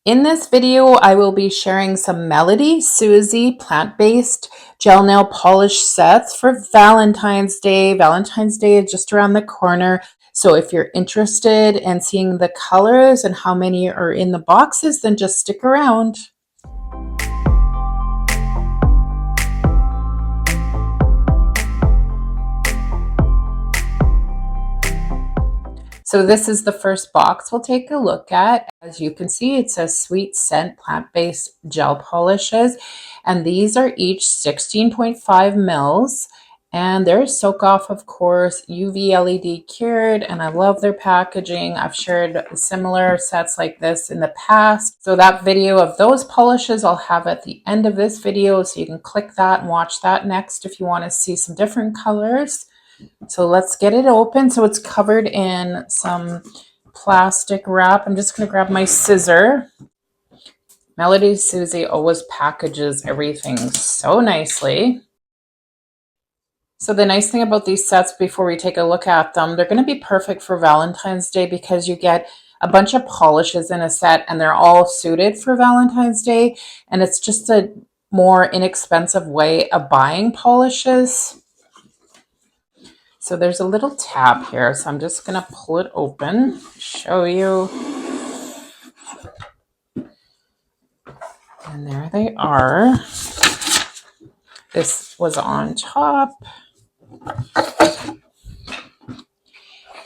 In this video, I will be sharing some MelodySusie plant-based gel nail polish sets for Valentine's Day. Valentine's Day is just around the corner. So if you're interested in seeing the colors and how many are in the boxes, then just stick around. So this is the first box we'll take a look at. As you can see, it says Sweet Scent Plant-Based Gel Polishes, and these are each 16.5 mils. And they're soak off, of course, UV LED cured, and I love their packaging. I've shared similar sets like this in the past. So that video of those polishes I'll have at the end of this video, so you can click that and watch that next if you want to see some different colors. So let's get it open. So it's covered in some plastic wrap. I'm just going to grab my scissor. MelodySusie always packages everything so nicely. So the nice thing about these sets, before we take a look at them, they're going to be perfect for Valentine's Day because you get a bunch of polishes in a set and they're all suited for Valentine's Day. And it's just a more inexpensive way of buying polishes. So there's a little tab here, so I'm just going to pull it open, show you. And there they are. This was on top.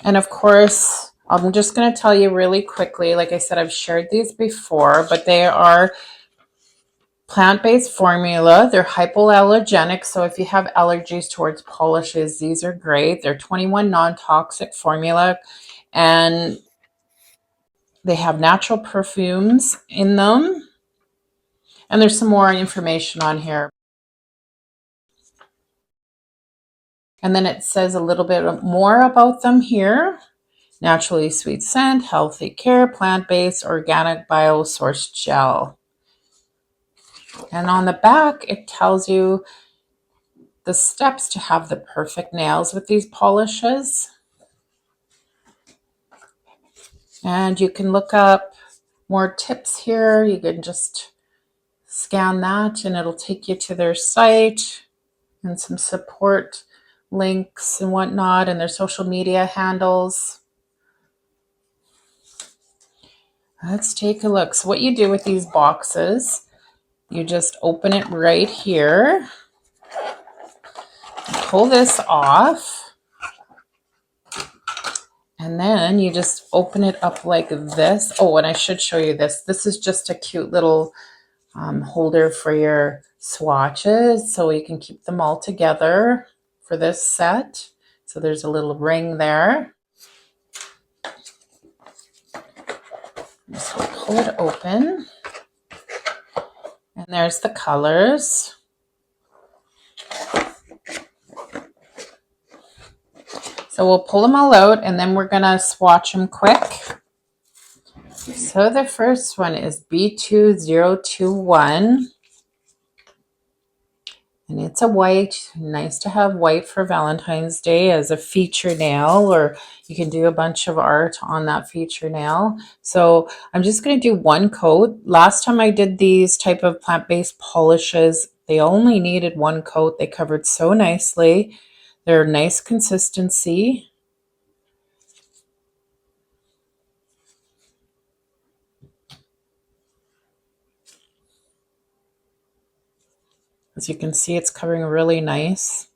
And of course, I'm just going to tell you really quickly, like I said, I've shared these before, but they are plant-based formula. They're hypoallergenic, so if you have allergies towards polishes, these are great. They're 21 non-toxic formula, and they have natural perfumes in them. And there's some more information on here. And then it says a little bit more about them here. Naturally sweet scent, healthy care, plant-based, organic, biosourced gel. And on the back, it tells you the steps to have the perfect nails with these polishes. And you can look up more tips here. You can just scan that and it'll take you to their site and some support links and whatnot, and their social media handles. Let's take a look. So what you do with these boxes, you just open it right here, pull this off, and then you just open it up like this. Oh, and I should show you this. This is just a cute little holder for your swatches, so you can keep them all together for this set. So there's a little ring there. So pull it open, and there's the colors. So we'll pull them all out and then we're gonna swatch them quick. So the first one is B2021. And it's a white. Nice to have white for Valentine's Day as a feature nail, or you can do a bunch of art on that feature nail. So I'm just going to do one coat. Last time I did these type of plant-based polishes, they only needed one coat. They covered so nicely. They're nice consistency. As you can see, it's covering really nice.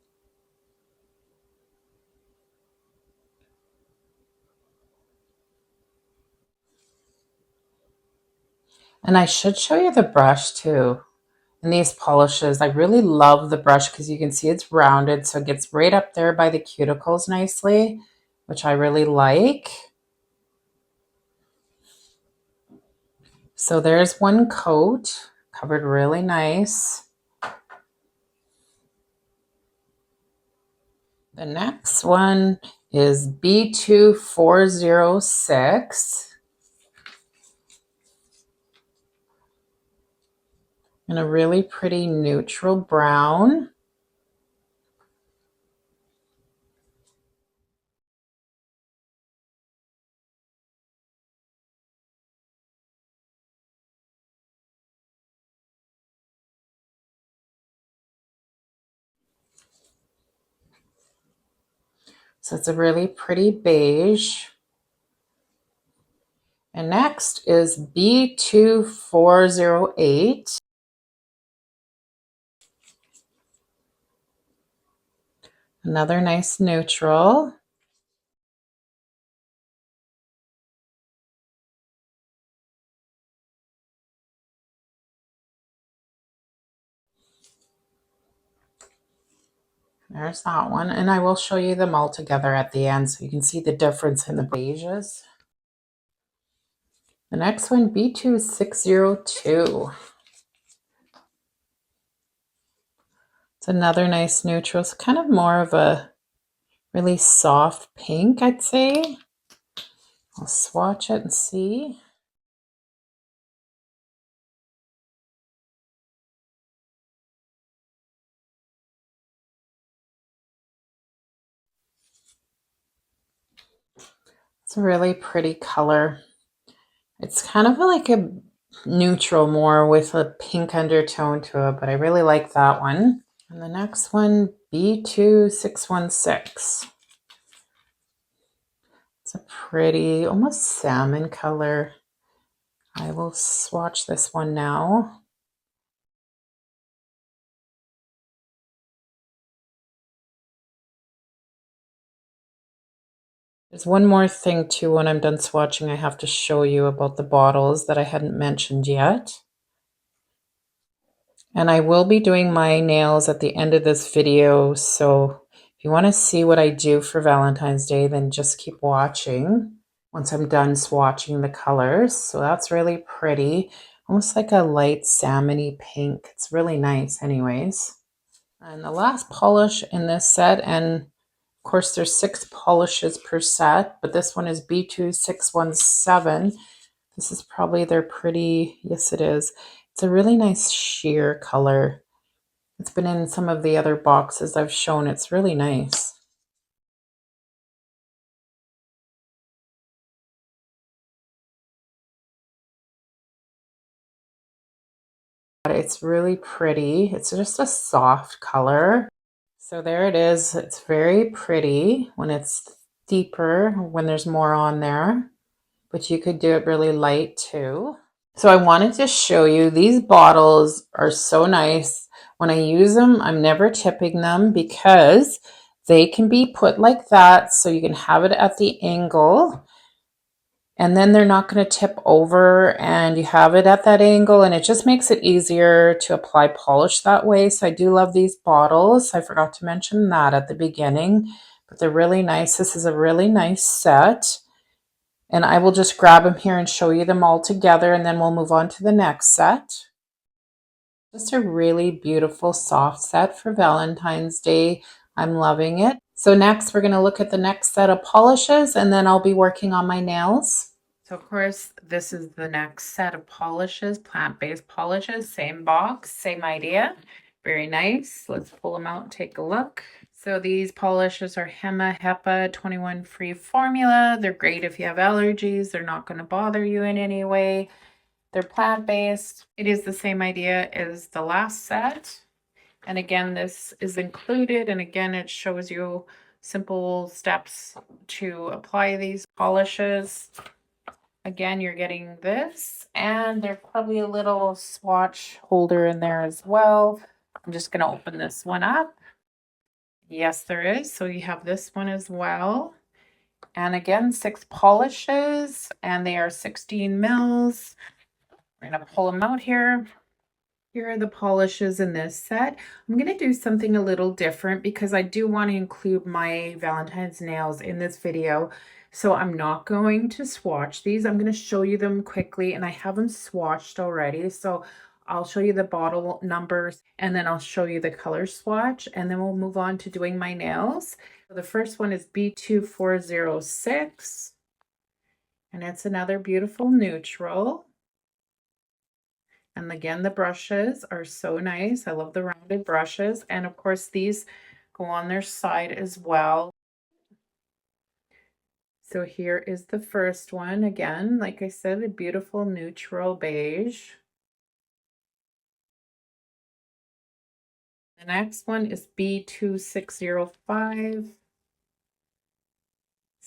And I should show you the brush too. And these polishes, I really love the brush because you can see it's rounded, so it gets right up there by the cuticles nicely, which I really like. So there's one coat, covered really nice. The next one is B2406. In a really pretty neutral brown. So it's a really pretty beige. And next is B2408. Another nice neutral. There's that one. And I will show you them all together at the end so you can see the difference in the beiges. The next one, B2602. It's another nice neutral. It's kind of more of a really soft pink, I'd say. I'll swatch it and see. It's a really pretty color. It's kind of like a neutral more with a pink undertone to it, but I really like that one. And the next one, B2616. It's a pretty, almost salmon color. I will swatch this one now. There's one more thing too when I'm done swatching I have to show you about the bottles that I hadn't mentioned yet. And I will be doing my nails at the end of this video, so if you want to see what I do for Valentine's Day, then just keep watching once I'm done swatching the colors. So that's really pretty, almost like a light salmon-y pink. It's really nice anyways. And the last polish in this set, and of course, there's 6 polishes per set, but this one is B2617. This is probably their pretty, yes it is. It's a really nice sheer color. It's been in some of the other boxes I've shown. It's really nice. It's really pretty. It's just a soft color. So there it is. It's very pretty when it's deeper, when there's more on there. But you could do it really light too. So I wanted to show you, these bottles are so nice. When I use them, I'm never tipping them because they can be put like that so you can have it at the angle and then they're not going to tip over, and you have it at that angle, and it just makes it easier to apply polish that way. So I do love these bottles. I forgot to mention that at the beginning, but they're really nice. This is a really nice set. And I will just grab them here and show you them all together, and then we'll move on to the next set. Just a really beautiful soft set for Valentine's Day. I'm loving it. So next we're going to look at the next set of polishes, and then I'll be working on my nails. So of course, this is the next set of polishes, plant-based polishes, same box, same idea. Very nice. Let's pull them out and take a look. So these polishes are HEPA 21 free formula. They're great if you have allergies. They're not going to bother you in any way. They're plant-based. It is the same idea as the last set. And again, this is included. And again, it shows you simple steps to apply these polishes. Again, you're getting this, and there's probably a little swatch holder in there as well. I'm just going to open this one up. Yes, there is. So you have this one as well. And again, 6 polishes, and they are 16 mils. We're going to pull them out here. Here are the polishes in this set. I'm going to do something a little different because I do want to include my Valentine's nails in this video. So I'm not going to swatch these. I'm going to show you them quickly, and I have them swatched already. So I'll show you the bottle numbers, and then I'll show you the color swatch, and then we'll move on to doing my nails. So the first one is B2406, and it's another beautiful neutral. And again, the brushes are so nice. I love the rounded brushes. And of course, these go on their side as well. So here is the first one. Again, like I said, a beautiful neutral beige. The next one is B2605.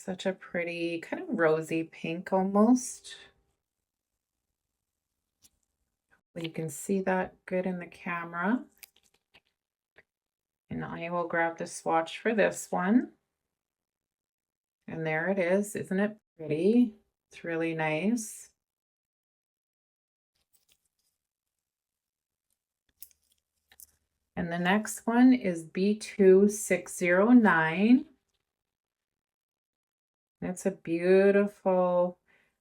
Such a pretty kind of rosy pink almost. You can see that good in the camera. And I will grab the swatch for this one. And there it is. Isn't it pretty? It's really nice. And the next one is B2609. It's a beautiful,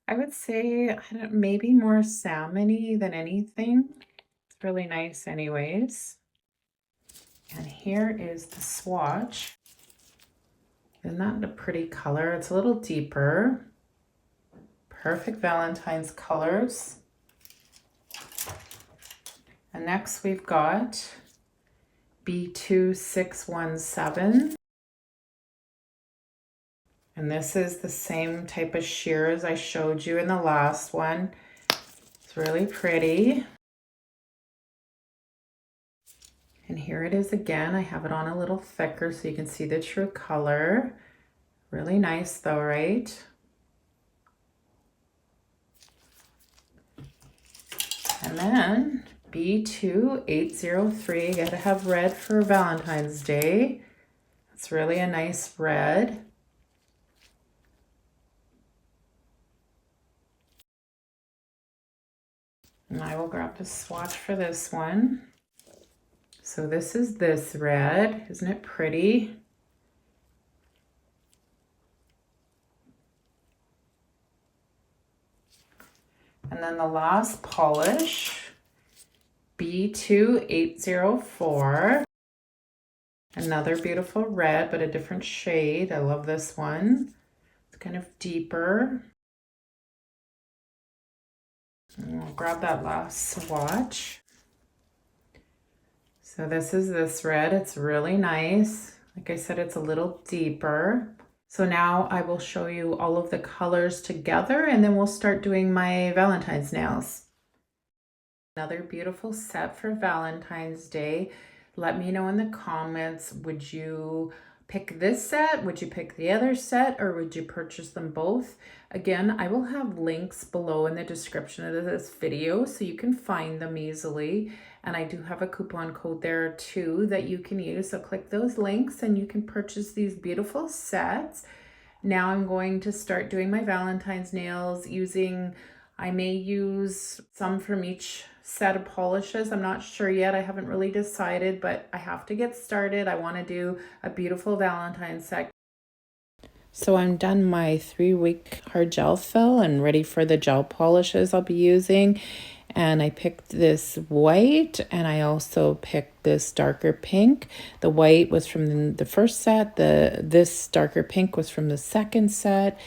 I would say, maybe more salmony than anything. It's really nice anyways. And here is the swatch. Isn't that a pretty color? It's a little deeper. Perfect Valentine's colors. And next we've got B2617. And this is the same type of sheer as I showed you in the last one. It's really pretty. And here it is again. I have it on a little thicker so you can see the true color. Really nice though, right? And then B2803, you gotta have red for Valentine's Day. It's really a nice red. And I will grab the swatch for this one. So this is this red. Isn't it pretty? And then the last polish, B2804. Another beautiful red, but a different shade. I love this one. It's kind of deeper. And I'll grab that last swatch. So this is this red. It's really nice. Like I said, it's a little deeper. So now I will show you all of the colors together and then we'll start doing my Valentine's nails. Another beautiful set for Valentine's Day. Let me know in the comments, would you pick this set? Would you pick the other set or would you purchase them both? Again, I will have links below in the description of this video so you can find them easily. And I do have a coupon code there too that you can use. So click those links and you can purchase these beautiful sets. Now I'm going to start doing my Valentine's nails using, I may use some from each set of polishes. I'm not sure yet. I haven't really decided, but I have to get started. I want to do a beautiful Valentine's set. So I'm done my 3-week hard gel fill and ready for the gel polishes I'll be using. And I picked this white and I also picked this darker pink. The white was from the first set. This darker pink was from the second set.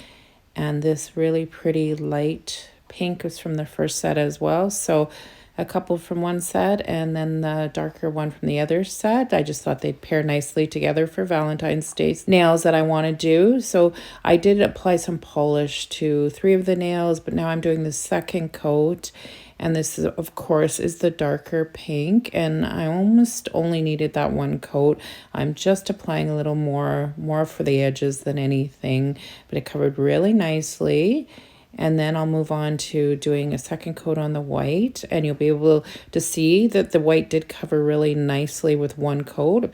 And this really pretty light pink was from the first set as well. So a couple from one set and then the darker one from the other set. I just thought they'd pair nicely together for Valentine's Day nails that I want to do. So I did apply some polish to 3 of the nails, but now I'm doing the second coat. And this, is, of course, is the darker pink. And I almost only needed that one coat. I'm just applying a little more for the edges than anything. But it covered really nicely. And then I'll move on to doing a second coat on the white. And you'll be able to see that the white did cover really nicely with one coat.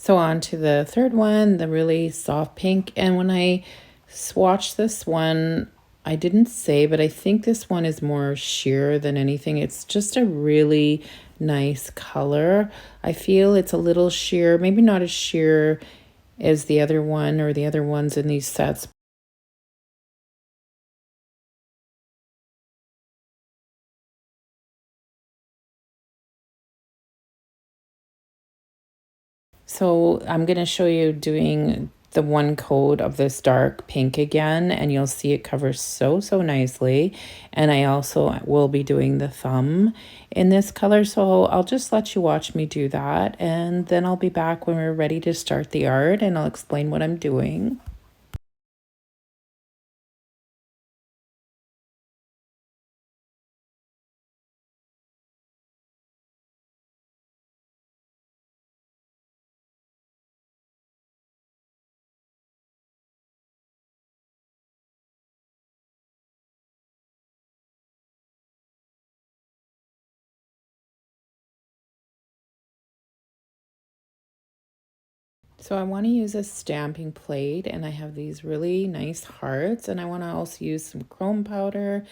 So on to the third one, the really soft pink. And when I swatched this one, I didn't say, but I think this one is more sheer than anything. It's just a really nice color. I feel it's a little sheer, maybe not as sheer as the other one or the other ones in these sets. So I'm going to show you doing the one coat of this dark pink again, and you'll see it covers so nicely. And I also will be doing the thumb in this color, so I'll just let you watch me do that, and then I'll be back when we're ready to start the art, and I'll explain what I'm doing. So I want to use a stamping plate, and I have these really nice hearts, and I want to also use some chrome powder,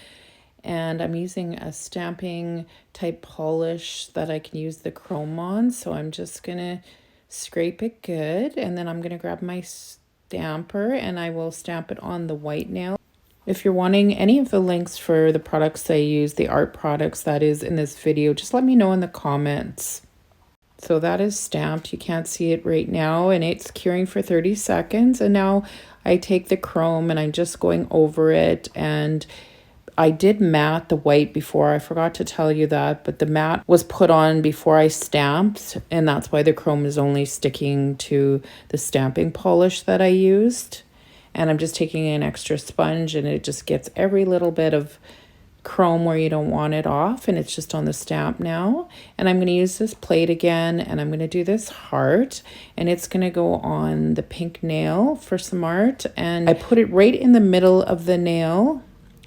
and I'm using a stamping type polish that I can use the chrome on. So I'm just going to scrape it good, and then I'm going to grab my stamper and I will stamp it on the white nail. If you're wanting any of the links for the products I use, the art products that is in this video, just let me know in the comments. So that is stamped. You can't see it right now, and it's curing for 30 seconds. And now I take the chrome and I'm just going over it, and I did matte the white before. I forgot to tell you that, but the matte was put on before I stamped, and that's why the chrome is only sticking to the stamping polish that I used. And I'm just taking an extra sponge, and it just gets every little bit of chrome where you don't want it off, and it's just on the stamp now. And I'm going to use this plate again, and I'm going to do this heart, and it's going to go on the pink nail for some art. And I put it right in the middle of the nail.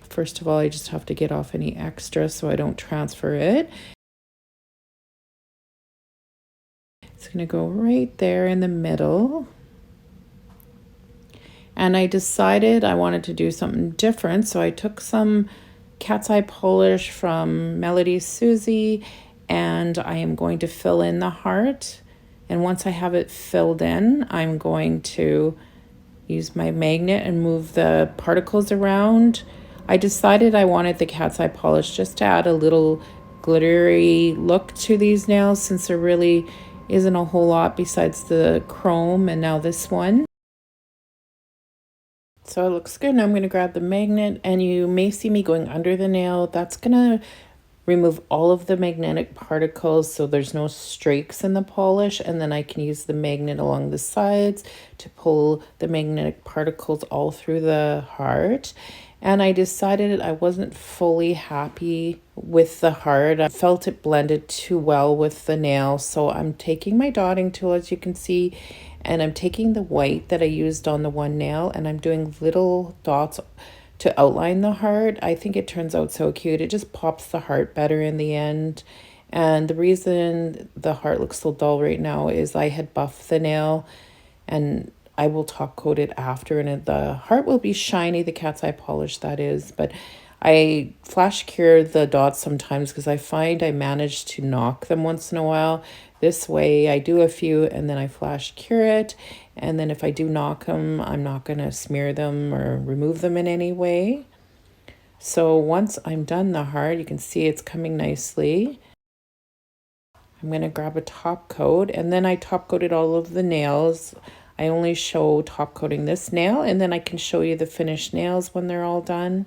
First of all, I just have to get off any extra so I don't transfer it. It's going to go right there in the middle. And I decided I wanted to do something different, so I took some cat's eye polish from MelodySusie, and I am going to fill in the heart. And once I have it filled in, I'm going to use my magnet and move the particles around. I decided I wanted the cat's eye polish just to add a little glittery look to these nails, since there really isn't a whole lot besides the chrome and now this one. So it looks good. Now I'm going to grab the magnet, and you may see me going under the nail. That's going to remove all of the magnetic particles so there's no streaks in the polish, and then I can use the magnet along the sides to pull the magnetic particles all through the heart. And I decided I wasn't fully happy with the heart. I felt it blended too well with the nail, so I'm taking my dotting tool, as you can see, and I'm taking the white that I used on the one nail, and I'm doing little dots to outline the heart. I think it turns out so cute. It just pops the heart better in the end. And the reason the heart looks so dull right now is I had buffed the nail, and I will top coat it after, and the heart will be shiny, the cat's eye polish that is. But I flash cure the dots sometimes because I find I manage to knock them once in a while. This way I do a few and then I flash cure it. And then if I do knock them, I'm not going to smear them or remove them in any way. So once I'm done the heart, you can see it's coming nicely. I'm going to grab a top coat, and then I top coated all of the nails. I only show top coating this nail, and then I can show you the finished nails when they're all done.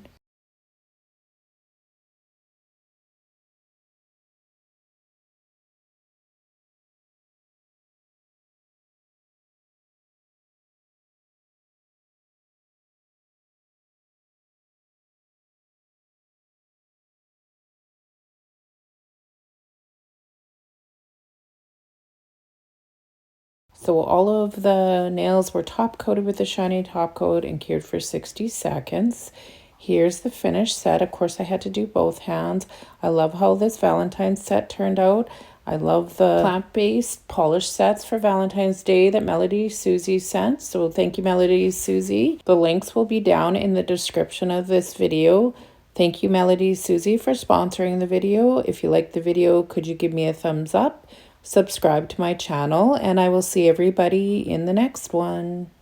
So all of the nails were top coated with the shiny top coat and cured for 60 seconds. Here's the finished set. Of course, I had to do both hands. I love how this Valentine set turned out. I love the plant-based polish sets for Valentine's Day that MelodySusie sent. So thank you, MelodySusie. The links will be down in the description of this video. Thank you, MelodySusie, for sponsoring the video. If you liked the video, could you give me a thumbs up? Subscribe to my channel, and I will see everybody in the next one.